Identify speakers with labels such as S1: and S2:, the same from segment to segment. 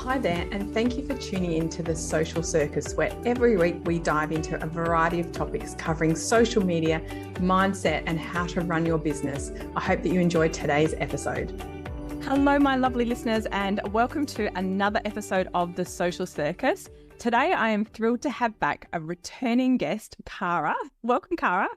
S1: Hi there, and thank you for tuning in to the Social Circus, where every week we dive into a variety of topics covering social media, mindset, and how to run your business. I hope that you enjoyed today's episode.
S2: Hello, my lovely listeners, and welcome to another episode of the Social Circus. Today, I am thrilled to have back a returning guest, Kara. Welcome, Kara.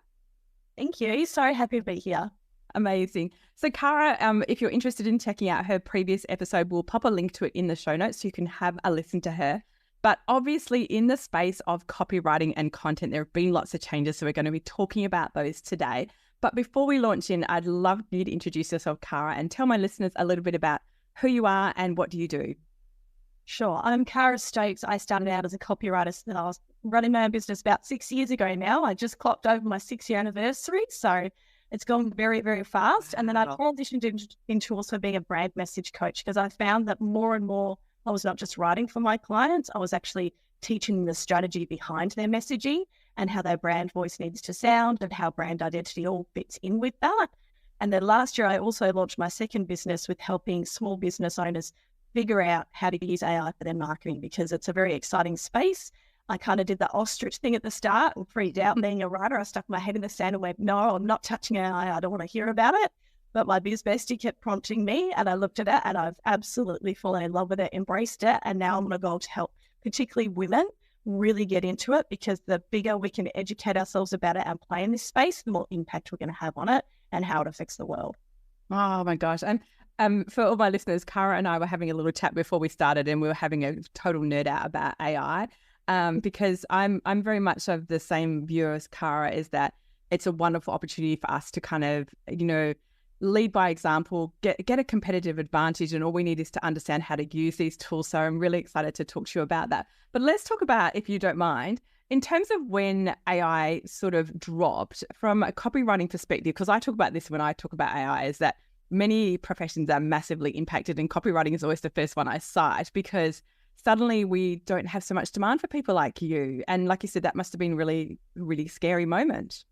S3: Thank you. So happy to be here.
S2: Amazing. So Kara, if you're interested in checking out her previous episode, we'll pop a link to it in the show notes so you can have a listen to her. But obviously in the space of copywriting and content, there have been lots of changes. So we're going to be talking about those today. But before we launch in, I'd love you to introduce yourself, Kara, and tell my listeners a little bit about who you are and what do you do.
S3: Sure. I'm Kara Stokes. I started out as a copywriter. So I was running my own business about 6 years ago now. I just clocked over my 6-year anniversary. So it's gone very, very fast. And then I transitioned into also being a brand message coach because I found that more and more I was not just writing for my clients, I was actually teaching the strategy behind their messaging and how their brand voice needs to sound and how brand identity all fits in with that. And then last year, I also launched my second business with helping small business owners figure out how to use AI for their marketing because it's a very exciting space. I kind of did the ostrich thing at the start and freaked out being a writer. I stuck my head in the sand and went, no, I'm not touching AI. I don't want to hear about it. But my biz bestie kept prompting me and I looked at it and I've absolutely fallen in love with it, embraced it. And now I'm on a goal to help particularly women really get into it because the bigger we can educate ourselves about it and play in this space, the more impact we're going to have on it and how it affects the world.
S2: Oh my gosh. And for all my listeners, Kara and I were having a little chat before we started and we were having a total nerd out about AI. Because I'm very much of the same view as Kara, is that it's a wonderful opportunity for us to kind of, lead by example, get a competitive advantage, and all we need is to understand how to use these tools. So I'm really excited to talk to you about that. But let's talk about, if you don't mind, in terms of when AI sort of dropped from a copywriting perspective, because I talk about this when I talk about AI, is that many professions are massively impacted, and copywriting is always the first one I cite because suddenly we don't have so much demand for people like you. And like you said, that must have been really, really scary moment.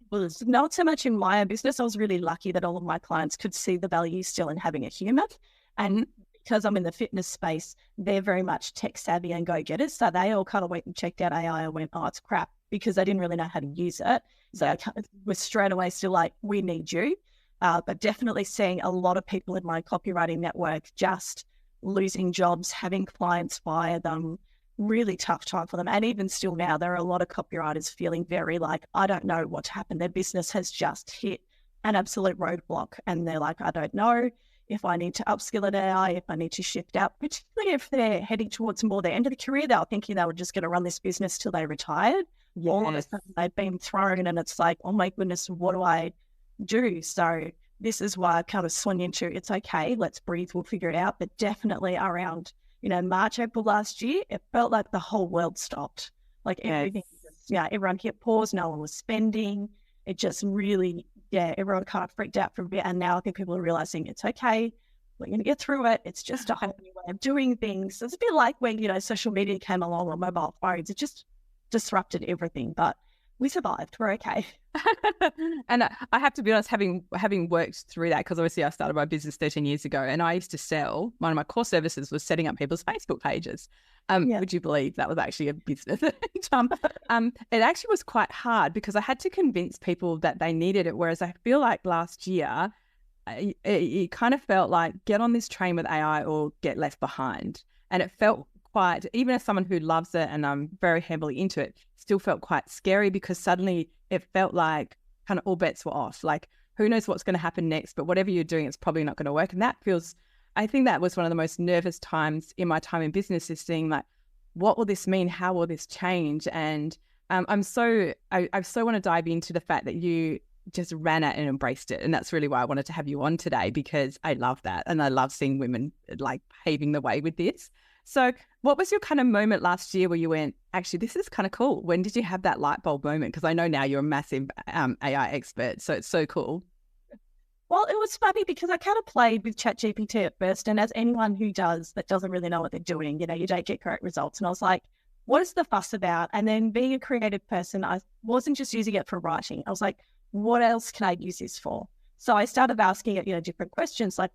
S3: Well, it's not so much in my business. I was really lucky that all of my clients could see the value still in having a human. And because I'm in the fitness space, they're very much tech savvy and go-getters. So they all kind of went and checked out AI and went, oh, it's crap, because they didn't really know how to use it. So I was straight away still like, we need you. But definitely seeing a lot of people in my copywriting network just losing jobs, having clients fire them, really tough time for them. And even still now, there are a lot of copywriters feeling very like, I don't know what's happened. Their business has just hit an absolute roadblock. And they're like, I don't know if I need to upskill at AI, if I need to shift out, particularly if they're heading towards more the end of the career. They were thinking they were just going to run this business till they retired. Yes. All of a sudden they've been thrown and it's like, oh my goodness, what do I do? So this is why I kind of swung into, it's okay, let's breathe, we'll figure it out. But definitely around, March, April last year, it felt like the whole world stopped. Like everything, everyone hit pause, no one was spending. It just really, everyone kind of freaked out for a bit. And now I think people are realizing it's okay, we're going to get through it. It's just a whole new way of doing things. It's a bit like when, social media came along or mobile phones, it just disrupted everything. But we survived. We're okay.
S2: And I have to be honest, having worked through that, because obviously I started my business 13 years ago and I used to sell, one of my core services was setting up people's Facebook pages. Would you believe that was actually a business? It actually was quite hard because I had to convince people that they needed it. Whereas I feel like last year, it kind of felt like get on this train with AI or get left behind. And it felt quite, even as someone who loves it and I'm very heavily into it, still felt quite scary because suddenly it felt like kind of all bets were off. Like, who knows what's going to happen next, but whatever you're doing, it's probably not going to work. And I think that was one of the most nervous times in my time in business, is seeing like, what will this mean? How will this change? And I so want to dive into the fact that you just ran at and embraced it. And that's really why I wanted to have you on today, because I love that. And I love seeing women like paving the way with this. So what was your kind of moment last year where you went, actually, this is kind of cool? When did you have that light bulb moment? Because I know now you're a massive AI expert, so it's so cool.
S3: Well, it was funny because I kind of played with ChatGPT at first. And as anyone who does that doesn't really know what they're doing, you don't get correct results. And I was like, what is the fuss about? And then being a creative person, I wasn't just using it for writing. I was like, what else can I use this for? So I started asking it, different questions like,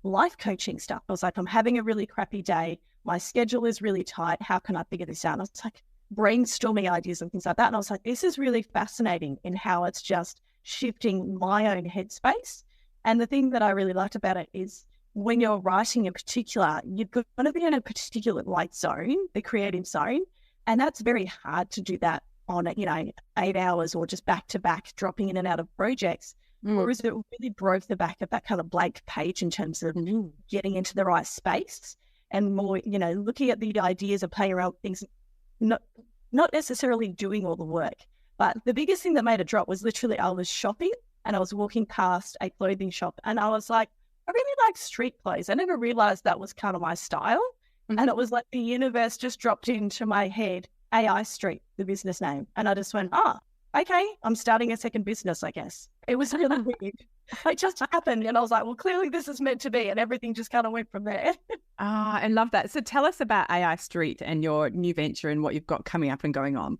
S3: life coaching stuff. I was like, I'm having a really crappy day. My schedule is really tight. How can I figure this out? And I was like brainstorming ideas and things like that. And I was like, this is really fascinating in how it's just shifting my own headspace. And the thing that I really liked about it is when you're writing in particular, you've got to be in a particular zone, the creative zone. And that's very hard to do that on, 8 hours or just back to back, dropping in and out of projects. Whereas it really broke the back of that kind of blank page in terms of getting into the right space and more, looking at the ideas of playing around with things, not necessarily doing all the work. But the biggest thing that made it drop was literally I was shopping and I was walking past a clothing shop and I was like, I really like street clothes. I never realized that was kind of my style. And it was like the universe just dropped into my head, AI Street, the business name. And I just went, okay, I'm starting a second business, I guess. It was really weird. It just happened. And I was like, well, clearly this is meant to be. And everything just kind of went from there.
S2: I love that. So tell us about AI Street and your new venture and what you've got coming up and going on.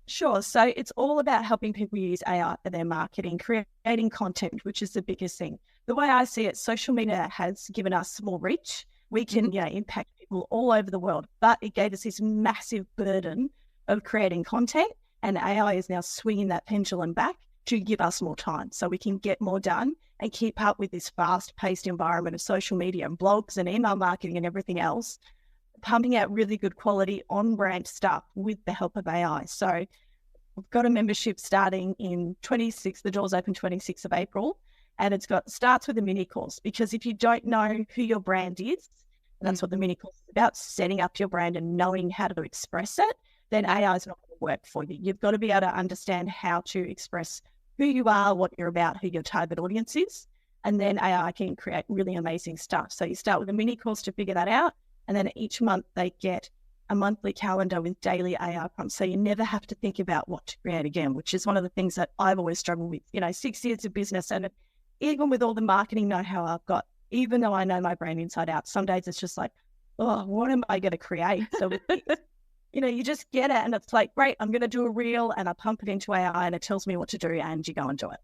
S3: Sure. So it's all about helping people use AI for their marketing, creating content, which is the biggest thing. The way I see it, social media has given us more reach. We can impact people all over the world, but it gave us this massive burden of creating content, and AI is now swinging that pendulum back to give us more time so we can get more done and keep up with this fast-paced environment of social media and blogs and email marketing and everything else, pumping out really good quality on-brand stuff with the help of AI. So we've got a membership starting in 26th, the doors open 26th of April, and starts with a mini course, because if you don't know who your brand is, and that's what the mini course is about, setting up your brand and knowing how to express it, then AI is not going to work for you. You've got to be able to understand how to express who you are, what you're about, who your target audience is, and then AI can create really amazing stuff. So you start with a mini course to figure that out, and then each month they get a monthly calendar with daily AI prompts. So you never have to think about what to create again, which is one of the things that I've always struggled with. 6 years of business, and even with all the marketing know-how I've got, even though I know my brand inside out, some days it's just like, oh, what am I going to create? So, you just get it and it's like, great, I'm going to do a reel, and I pump it into AI and it tells me what to do and you go and do it.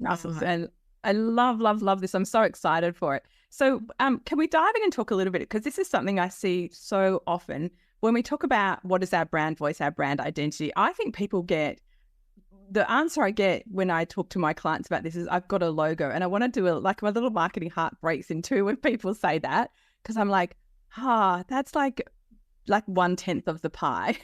S2: Awesome. And I love this. I'm so excited for it. So can we dive in and talk a little bit, because this is something I see so often when we talk about what is our brand voice, our brand identity. I think the answer I get when I talk to my clients about this is, I've got a logo, and I want to do my little marketing heart breaks in two when people say that, because I'm like, that's like 1/10 of the pie.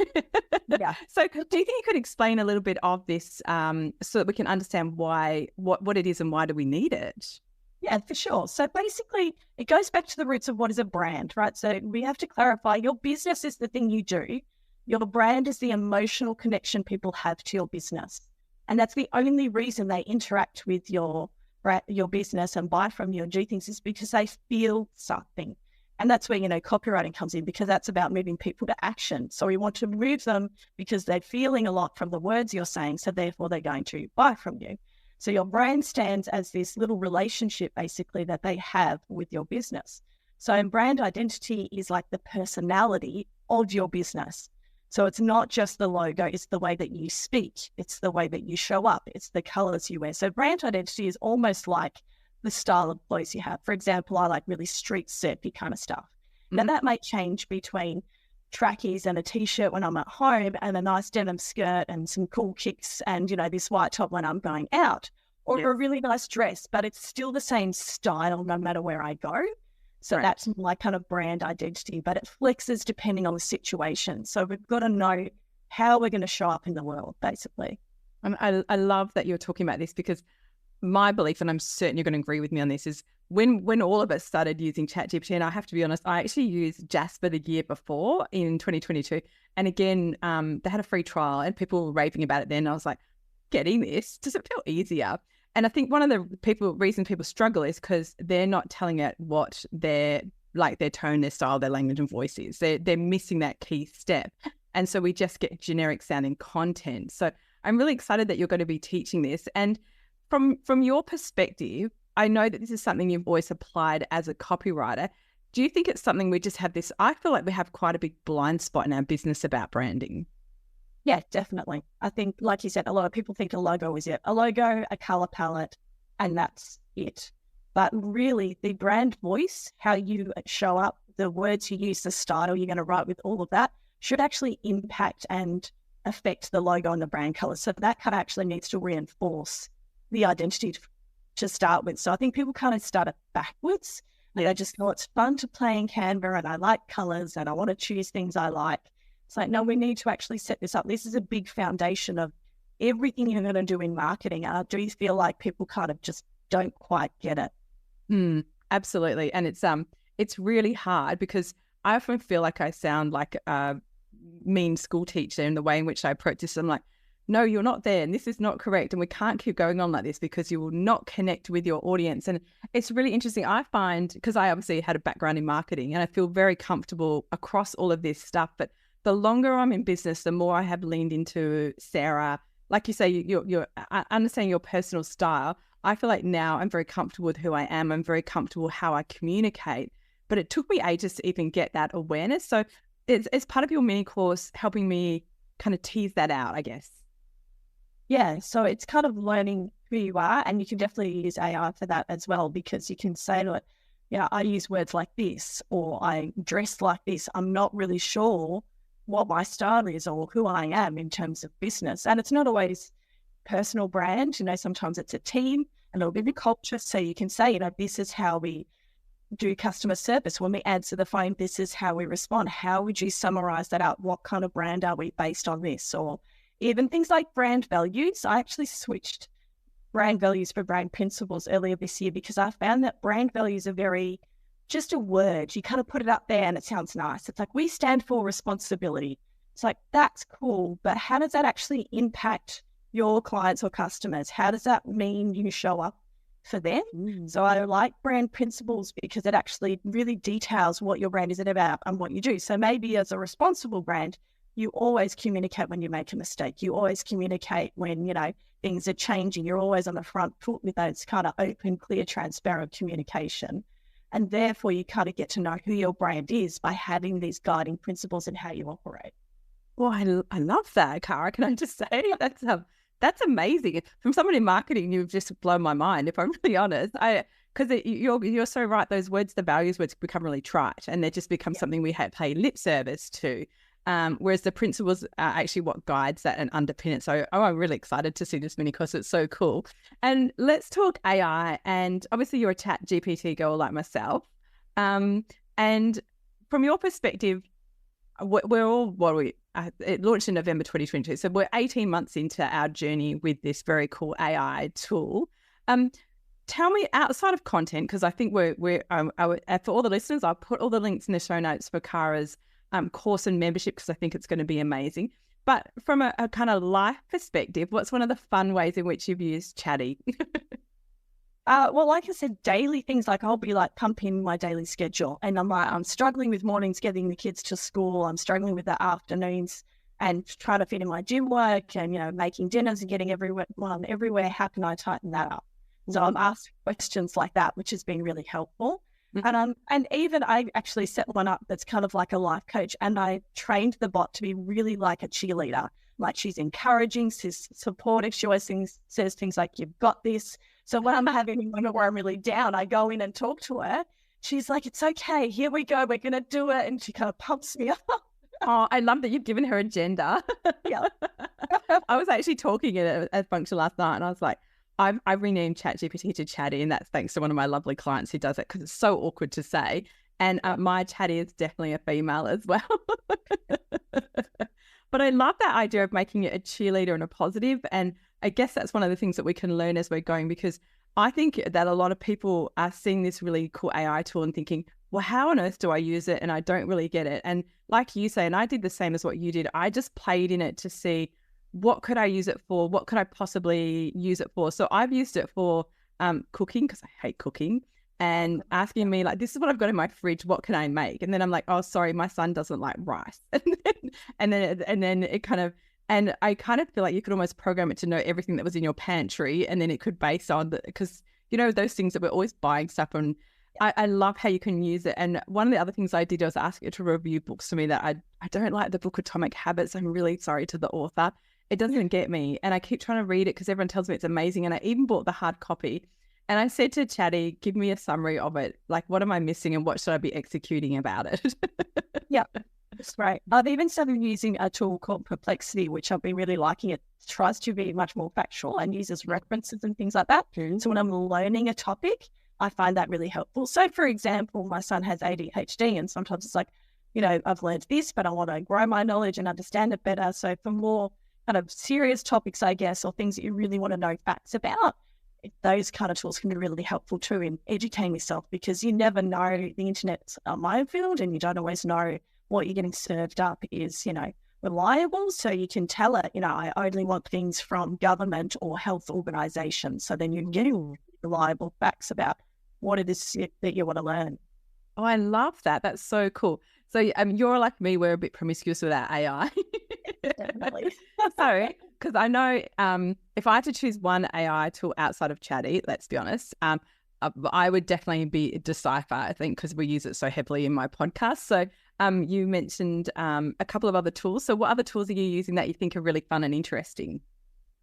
S3: Yeah.
S2: So do you think you could explain a little bit of this so that we can understand what it is and why do we need it?
S3: Yeah, for sure. So basically, it goes back to the roots of what is a brand, right? So we have to clarify, your business is the thing you do. Your brand is the emotional connection people have to your business. And that's the only reason they interact with your business and buy from you and do things, is because they feel something. And that's where, copywriting comes in, because that's about moving people to action. So we want to move them because they're feeling a lot from the words you're saying. So therefore they're going to buy from you. So your brand stands as this little relationship basically that they have with your business. So brand identity is like the personality of your business. So it's not just the logo, it's the way that you speak, it's the way that you show up, it's the colors you wear. So brand identity is almost like the style of clothes you have. For example, I like really street surfy kind of stuff. Now that may change between trackies and a t-shirt when I'm at home, and a nice denim skirt and some cool kicks and, this white top when I'm going out, or a really nice dress, but it's still the same style no matter where I go. So that's my kind of brand identity, but it flexes depending on the situation. So we've got to know how we're going to show up in the world, basically.
S2: I love that you're talking about this, because my belief, and I'm certain you're going to agree with me on this, is when all of us started using ChatGPT, and I have to be honest, I actually used Jasper the year before in 2022. And again, they had a free trial and people were raving about it then. And I was like, getting this, does it feel easier? And I think one of the reasons people struggle is because they're not telling it what their tone, their style, their language and voice is. They're missing that key step. And so we just get generic sounding content. So I'm really excited that you're going to be teaching this. And from your perspective, I know that this is something you've always applied as a copywriter. Do you think it's something we just have this, I feel like we have quite a big blind spot in our business about branding.
S3: Yeah, definitely. I think, like you said, a lot of people think a logo is it. A logo, a color palette, and that's it. But really, the brand voice, how you show up, the words you use, the style you're going to write with, all of that should actually impact and affect the logo and the brand color. So that kind of actually needs to reinforce the identity to start with. So I think people kind of start it backwards. Like, I just know it's fun to play in Canva and I like colors and I want to choose things I like. It's like, no, we need to actually set this up. This is a big foundation of everything you're going to do in marketing. And I do feel like people kind of just don't quite get it.
S2: Absolutely. And it's really hard because I often feel like I sound like a mean school teacher in the way in which I approach this. I'm like, no, you're not there, and this is not correct, and we can't keep going on like this because you will not connect with your audience. And it's really interesting. I find, because I obviously had a background in marketing and I feel very comfortable across all of this stuff, but the longer I'm in business, the more I have leaned into Sarah. Like you say, you're understanding your personal style. I feel like now I'm very comfortable with who I am. I'm very comfortable how I communicate, but it took me ages to even get that awareness. So it's part of your mini course helping me kind of tease that out, I guess.
S3: Yeah, so it's kind of learning who you are, and you can definitely use AI for that as well, because you can say to it, yeah, I use words like this, or I dress like this. I'm not really sure what my style is or who I am in terms of business. And it's not always personal brand, sometimes it's a team, a little bit of culture. So you can say, this is how we do customer service. When we answer the phone, this is how we respond. How would you summarize that out? What kind of brand are we based on this? Or even things like brand values. I actually switched brand values for brand principles earlier this year because I found that brand values are just a word. You kind of put it up there and it sounds nice. It's like, we stand for responsibility. It's like, that's cool, but how does that actually impact your clients or customers? How does that mean you show up for them? So I like brand principles because it actually really details what your brand is about and what you do. So maybe as a responsible brand, you always communicate when you make a mistake. You always communicate when, things are changing. You're always on the front foot with those kind of open, clear, transparent communication. And therefore, you kind of get to know who your brand is by having these guiding principles in how you operate.
S2: Well, I love that, Kara. Can I just say that's amazing. From someone in marketing, you've just blown my mind, if I'm really honest. Because you're so right. Those words, the values words, become really trite, and they just become something we pay lip service to. Whereas the principles are actually what guides that and underpin it. So I'm really excited to see this mini course. It's so cool. And let's talk AI. And obviously you're a chat GPT girl like myself. And from your perspective, we're all, it launched in November 2022. So we're 18 months into our journey with this very cool AI tool. Tell me, outside of content, because I think we're for all the listeners, I'll put all the links in the show notes for Kara's course and membership, because I think it's going to be amazing. But from a kind of life perspective, what's one of the fun ways in which you've used Chatty?
S3: Well, like I said, daily things, like I'll be like pumping my daily schedule, and I'm struggling with mornings getting the kids to school. I'm struggling with the afternoons and trying to fit in my gym work and, making dinners and getting everywhere. How can I tighten that up? So I'm asked questions like that, which has been really helpful. And even I actually set one up that's kind of like a life coach, and I trained the bot to be really like a cheerleader. Like, she's encouraging, she's supportive. She always says things like, you've got this. So when I'm having a moment where I'm really down, I go in and talk to her. She's like, it's okay, here we go, we're going to do it. And she kind of pumps me up.
S2: Oh, I love that you've given her a gender.
S3: Yeah.
S2: I was actually talking at a function last night, and I was like, I've renamed ChatGPT to Chatty, and that's thanks to one of my lovely clients who does it, because it's so awkward to say. And my Chatty is definitely a female as well. But I love that idea of making it a cheerleader and a positive. And I guess that's one of the things that we can learn as we're going, because I think that a lot of people are seeing this really cool AI tool and thinking, well, how on earth do I use it? And I don't really get it. And like you say, and I did the same as what you did, I just played in it to see, what could I use it for? What could I possibly use it for? So I've used it for cooking, because I hate cooking, and asking me like, this is what I've got in my fridge, what can I make? And then I'm like, oh, sorry, my son doesn't like rice. and then it kind of, and I kind of feel like you could almost program it to know everything that was in your pantry, and then it could base on because those things that we're always buying stuff, and I love how you can use it. And one of the other things I did was ask it to review books for me that I don't like. The book Atomic Habits, I'm really sorry to the author. It doesn't get me. And I keep trying to read it because everyone tells me it's amazing. And I even bought the hard copy. And I said to Chatty, give me a summary of it. Like, what am I missing and what should I be executing about it?
S3: Yeah, that's great. I've even started using a tool called Perplexity, which I've been really liking. It tries to be much more factual and uses references and things like that. So when I'm learning a topic, I find that really helpful. So, for example, my son has ADHD, and sometimes it's like, I've learned this, but I want to grow my knowledge and understand it better. So for more kind of serious topics, I guess, or things that you really want to know facts about, those kind of tools can be really helpful too in educating yourself, because you never know, the internet's a minefield and you don't always know what you're getting served up is, reliable. So you can tell it, I only want things from government or health organizations. So then you're getting reliable facts about what it is that you want to learn.
S2: Oh, I love that. That's so cool. So you're like me, we're a bit promiscuous with our AI.
S3: Definitely.
S2: So, because I know if I had to choose one AI tool outside of Chatty, let's be honest, I would definitely be Decipher, I think, because we use it so heavily in my podcast. So you mentioned a couple of other tools. So what other tools are you using that you think are really fun and interesting?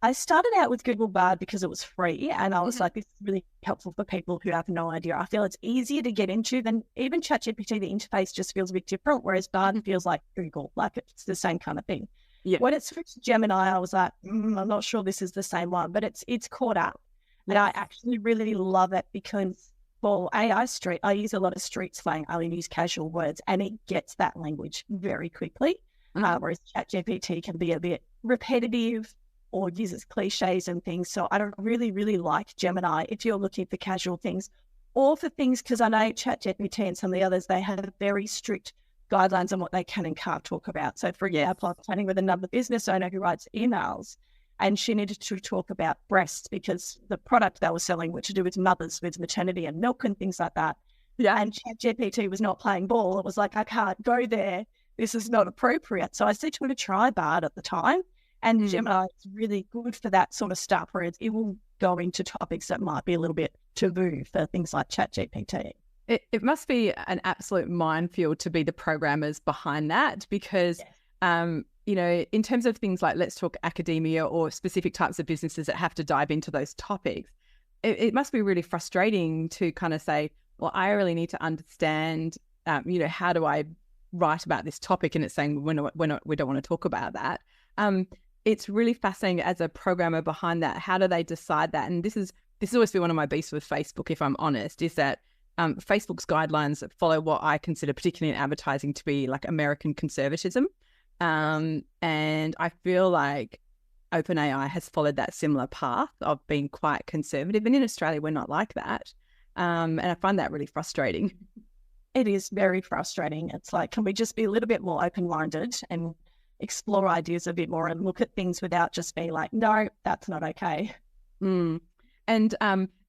S3: I started out with Google Bard because it was free, and I was like, this is really helpful for people who have no idea. I feel it's easier to get into than even ChatGPT. The interface just feels a bit different, whereas Bard feels like Google, like it's the same kind of thing.
S2: Yeah.
S3: When it switched to Gemini, I was like, I'm not sure this is the same one, but it's caught up. And I actually really love it because for AI street, I use a lot of street slang. I use casual words, and it gets that language very quickly, whereas ChatGPT can be a bit repetitive or uses cliches and things. So I don't really, really like Gemini if you're looking for casual things or for things, because I know ChatGPT and some of the others, they have very strict guidelines on what they can and can't talk about. So for example, I'm planning with another business owner who writes emails, and she needed to talk about breasts because the product they were selling was to do with mothers with maternity and milk and things like that. Yeah. And ChatGPT was not playing ball. It was like, I can't go there. This is not appropriate. So I said to her to try Bard at the time. And Gemini is really good for that sort of stuff, where it will go into topics that might be a little bit taboo for things like ChatGPT.
S2: It must be an absolute minefield to be the programmers behind that, because, in terms of things like, let's talk academia or specific types of businesses that have to dive into those topics, it must be really frustrating to kind of say, well, I really need to understand, how do I write about this topic? And it's saying, we don't want to talk about that. It's really fascinating as a programmer behind that. How do they decide that? And this has always been one of my beefs with Facebook, if I'm honest, is that Facebook's guidelines follow what I consider, particularly in advertising, to be like American conservatism. And I feel like OpenAI has followed that similar path of being quite conservative. And in Australia, we're not like that. And I find that really frustrating.
S3: It is very frustrating. It's like, can we just be a little bit more open-minded and explore ideas a bit more and look at things without just being like, no, that's not okay.
S2: And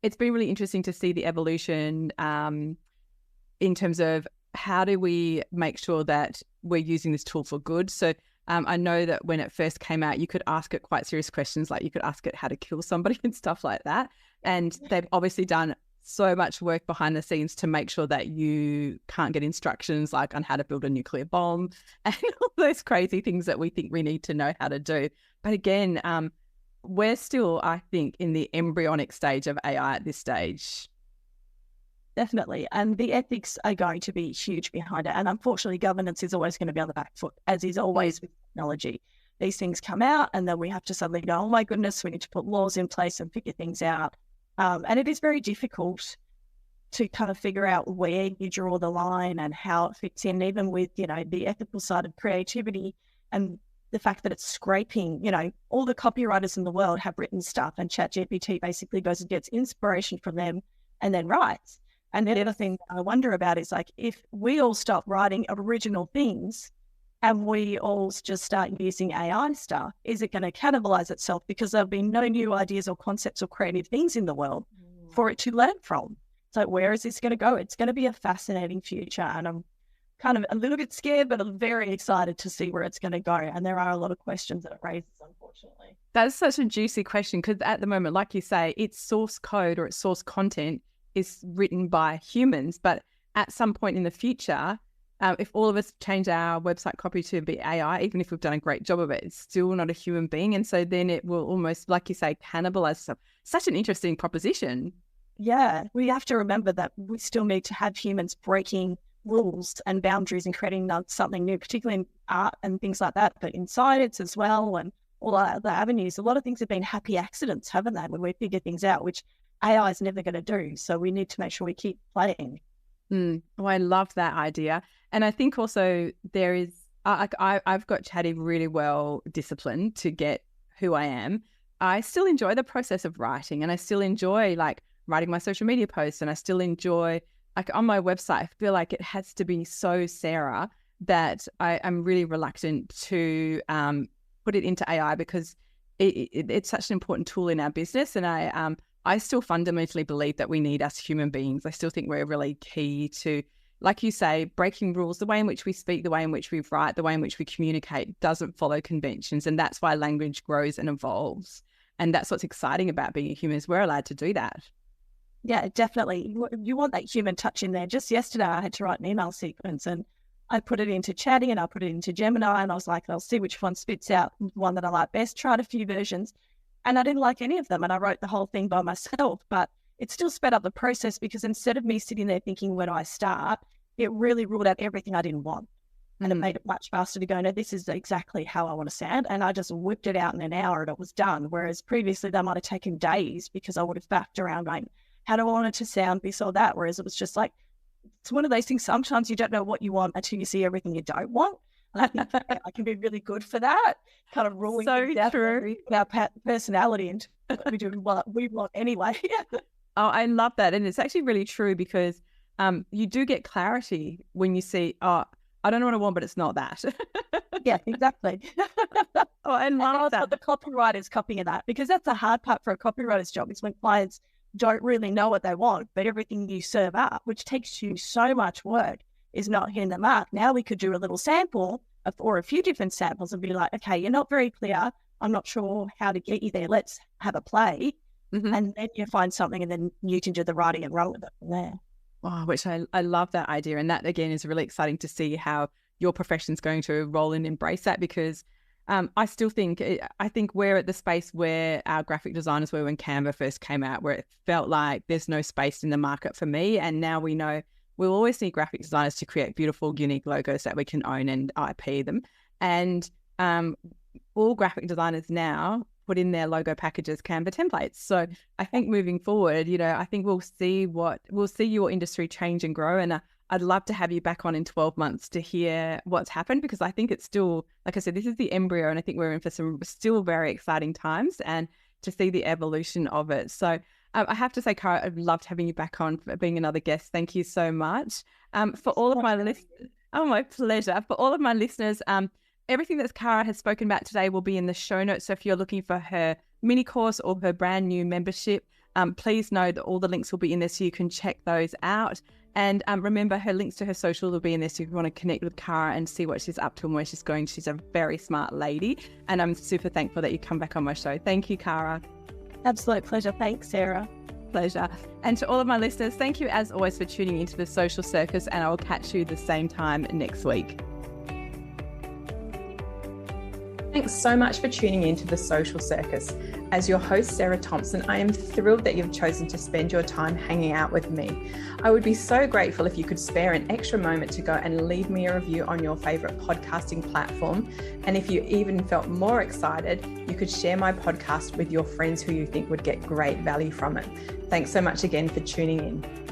S2: it's been really interesting to see the evolution in terms of how do we make sure that we're using this tool for good. So I know that when it first came out, you could ask it quite serious questions, like you could ask it how to kill somebody and stuff like that. And they've obviously done so much work behind the scenes to make sure that you can't get instructions like on how to build a nuclear bomb and all those crazy things that we think we need to know how to do. But again, we're still, I think, in the embryonic stage of AI at this stage.
S3: Definitely. And the ethics are going to be huge behind it. And unfortunately, governance is always going to be on the back foot, as is always with technology. These things come out and then we have to suddenly go, oh my goodness, we need to put laws in place and figure things out. And it is very difficult to kind of figure out where you draw the line and how it fits in, even with, the ethical side of creativity and the fact that it's scraping, all the copywriters in the world have written stuff, and ChatGPT basically goes and gets inspiration from them and then writes. And the other thing I wonder about is, like, if we all stop writing original things and we all just start using AI stuff, is it going to cannibalize itself because there'll be no new ideas or concepts or creative things in the world for it to learn from? So where is this going to go? It's going to be a fascinating future, and I'm kind of a little bit scared, but I'm very excited to see where it's going to go. And there are a lot of questions that it raises, unfortunately.
S2: That's such a juicy question, because at the moment, like you say, its source code or its source content is written by humans, but at some point in the future, if all of us change our website copy to be AI, even if we've done a great job of it, it's still not a human being. And so then it will almost, like you say, cannibalize stuff. Such an interesting proposition.
S3: Yeah, we have to remember that we still need to have humans breaking rules and boundaries and creating something new, particularly in art and things like that, but in science as well and all other avenues. A lot of things have been happy accidents, haven't they, when we figure things out, which AI is never going to do. So we need to make sure we keep playing.
S2: Oh, I love that idea. And I think also there is, I've got Chatty really well disciplined to get who I am. I still enjoy the process of writing, and I still enjoy like writing my social media posts, and I still enjoy like on my website, I feel like it has to be so Sarah that I'm really reluctant to put it into AI because it's such an important tool in our business. And I still fundamentally believe that we need us human beings. I still think we're really key to, like you say, breaking rules. The way in which we speak, the way in which we write, the way in which we communicate doesn't follow conventions. And that's why language grows and evolves. And that's what's exciting about being a human, is we're allowed to do that.
S3: Yeah, definitely. You want that human touch in there. Just yesterday, I had to write an email sequence, and I put it into Chatty and I put it into Gemini, and I was like, I'll see which one spits out one that I like best. Tried a few versions, and I didn't like any of them. And I wrote the whole thing by myself, but it still sped up the process because instead of me sitting there thinking, where do I start? It really ruled out everything I didn't want. And it made it much faster to go, no, this is exactly how I want to sound. And I just whipped it out in an hour and it was done. Whereas previously that might have taken days because I would have faffed around going, how do I want it to sound, this or that? Whereas it was just like, it's one of those things, sometimes you don't know what you want until you see everything you don't want. And I think I can be really good for that, kind of ruling things out our personality into what we do what we want anyway.
S2: Oh, I love that. And it's actually really true because you do get clarity when you see, oh, I don't know what I want, but it's not that.
S3: Yeah, exactly.
S2: Oh, I love that.
S3: The copywriter's copying that, because that's the hard part for a copywriter's job, is when clients don't really know what they want, but everything you serve up, which takes you so much work, is not hitting the mark. Now we could do a little sample or a few different samples and be like, okay, you're not very clear. I'm not sure how to get you there. Let's have a play. And then you find something and then you can do the writing and run with it from there.
S2: Oh, which I love that idea. And that, again, is really exciting to see how your profession's going to roll and embrace that, because I think we're at the space where our graphic designers were when Canva first came out, where it felt like there's no space in the market for me. And now we know we'll always need graphic designers to create beautiful, unique logos that we can own and IP them. And all graphic designers now put in their logo packages Canva templates. So I think moving forward, I think we'll see your industry change and grow. And I'd love to have you back on in 12 months to hear what's happened, because I think it's still, like I said, this is the embryo, and I think we're in for some still very exciting times, and to see the evolution of it. So I have to say, Kara, I've loved having you back on, for being another guest. Thank you so much. For all of my listeners, oh, my pleasure. For all of my listeners, everything that Kara has spoken about today will be in the show notes. So if you're looking for her mini course or her brand new membership, please know that all the links will be in there so you can check those out. And remember, her links to her socials will be in there, so if you want to connect with Kara and see what she's up to and where she's going. She's a very smart lady, and I'm super thankful that you come back on my show. Thank you, Kara.
S3: Absolute pleasure. Thanks, Sarah.
S2: Pleasure. And to all of my listeners, thank you as always for tuning into the Social Circus, and I will catch you the same time next week.
S1: Thanks so much for tuning into the Social Circus. As your host, Sarah Thomson, I am thrilled that you've chosen to spend your time hanging out with me. I would be so grateful if you could spare an extra moment to go and leave me a review on your favorite podcasting platform. And if you even felt more excited, you could share my podcast with your friends who you think would get great value from it. Thanks so much again for tuning in.